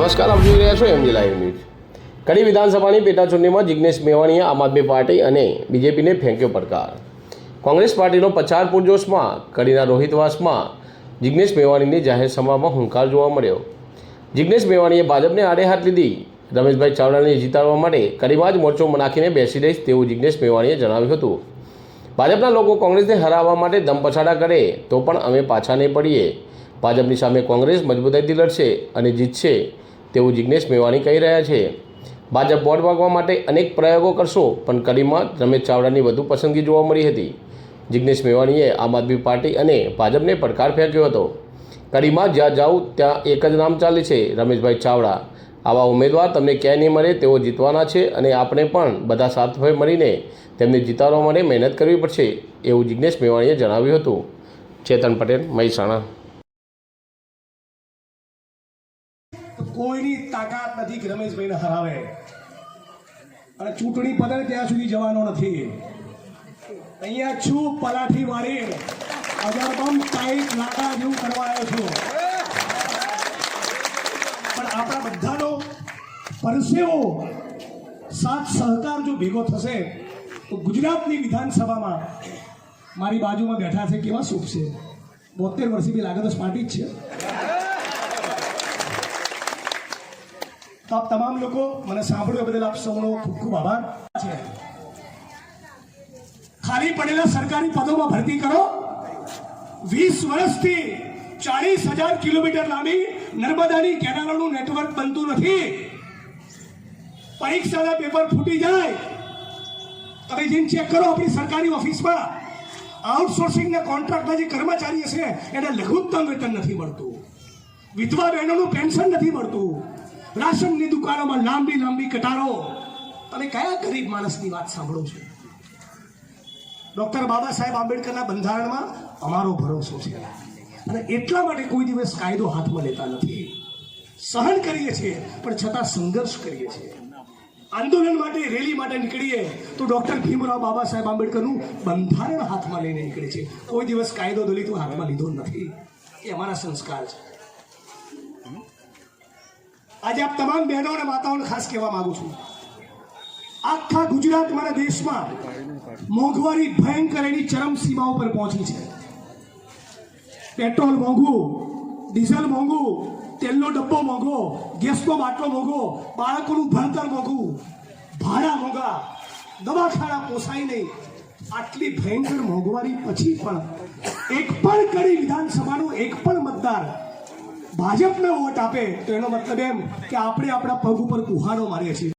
નમસ્કાર, આપ જોઈ રહ્યા છો એમજી લાઈવ ન્યૂઝ। કડી વિધાનસભાની પેટા ચૂંટણીમાં જિગ્નેશ મેવાણીએ આમ આદમી પાર્ટી અને બીજેપીને ફેંક્યો પડકાર। કોંગ્રેસ પાર્ટીનો પ્રચાર પૂરજોશમાં। કડીના રોહિતવાસમાં જિગ્નેશ મેવાણીની જાહેર સભામાં હુંકાર જોવા મળ્યો। જિગ્નેશ મેવાણીએ ભાજપને આડે હાથ લીધી। રમેશભાઈ ચાવડાને જીતાડવા માટે કડીમાં જ મોરચો નાખીને બેસી રહીશ તેવું જિગ્નેશ મેવાણીએ જણાવ્યું હતું। ભાજપના લોકો કોંગ્રેસને હરાવવા માટે દમપછાડા કરે તો પણ અમે પાછા નહીં પડીએ। ભાજપની સામે કોંગ્રેસ મજબૂતાઈથી લડશે અને જીતશે તેવું જિગ્નેશ મેવાણી કહી રહ્યા છે। ભાજપ વોટ માગવા માટે અનેક પ્રયોગો કરશો પણ કડીમાં રમેશ ચાવડાની વધુ પસંદગી જોવા મળી હતી। જિગ્નેશ મેવાણીએ આમ આદમી પાર્ટી અને ભાજપને પડકાર ફેંક્યો હતો। કડીમાં જ્યાં જાઓ ત્યાં એક જ નામ ચાલે છે, રમેશભાઈ ચાવડા। આવા ઉમેદવાર તમને ક્યાંય નહીં મળે, તેઓ જીતવાના છે અને આપણે પણ બધા સાથે મળીને તેમને જીતાડવા માટે મહેનત કરવી પડશે એવું જિગ્નેશ મેવાણીએ જણાવ્યું હતું। ચેતન પટેલ, મહેસાણા। કોઈની તાકાત નથી કે રમેશભાઈને હરાવે અને ચૂંટણી પતે ત્યાં સુધી જવાનો નથી। અહીંયા છું પલાઠી વાળી અજરબમ ટાઈટ લાડા જેવું કરવા આવ્યો છું, પણ આપણા બધાનો પરસેવો સાથ સહકાર જો ભેગો થશે તો ગુજરાતની વિધાનસભામાં મારી બાજુમાં બેઠા છે કેવા સુખ છે। 72 વર્ષથી બી લાગે તો પાર્ટી જ છે। તો આપ તમામ લોકો મને સાંભળ્યો બદલ આપ સૌનો ખૂબ ખૂબ આભાર છે। ખાલી પડેલા સરકારી પદોમાં ભરતી કરો। 20 વર્ષથી 40,000 કિલોમીટર લાંબી નર્મદાની કેનાલોનું નેટવર્ક બનતું નથી। પરીક્ષાના પેપર ફૂટી જાય, તમે જઈને ચેક કરો આપણી સરકારી ઓફિસમાં આઉટસોર્સિંગના કોન્ટ્રાક્ટના જે કર્મચારી છે એને લઘુત્તમ વેતન નથી મળતું, વિધવા બહેનોનું પેન્શન નથી મળતું, રાશનની દુકાનોમાં લાંબી લાંબી કતારો। તમે કયા ગરીબ માણસની વાત સાંભળો છો? ડૉક્ટર બાબા સાહેબ આંબેડકરના બંધારણમાં અમારો ભરોસો છે અને એટલા માટે કોઈ દિવસ કાયદો હાથમાં લેતા નથી। સહન કરીએ છીએ પણ છતાં સંઘર્ષ કરીએ છીએ। આંદોલન માટે, રેલી માટે નીકળીએ તો ડૉક્ટર ભીમરાવ બાબા સાહેબ આંબેડકરનું બંધારણ હાથમાં લઈને નીકળે છે। કોઈ દિવસ કાયદો દલિતો હાથમાં લીધો નથી। એ અમારા સંસ્કાર છે। આજે આપ તમામ બહેનો અને માતાઓને ખાસ કહેવા માંગુ છું, આખા ગુજરાત મારા દેશમાં મોંઘવારી ભયંકર એની ચરમ સીમાઓ પર પહોંચી છે। પેટ્રોલ મોંઘું, ડીઝલ મોંઘું, તેલનો ડબ્બો મોંઘો, ગેસનો બાટલો મોંઘો, બાળકોનું ભણતર મોંઘું, ભાડા મોંઘા, દવાખાના પોસાય નહીં। આટલી ભયંકર મોંઘવારી પછી પણ એક પણ કડી વિધાનસભાનો એક પણ મતદાર ભાજપને વોટ આપે તો એનો મતલબ એમ કે આપણે આપણા પગ ઉપર કુહાડો મારીએ છીએ।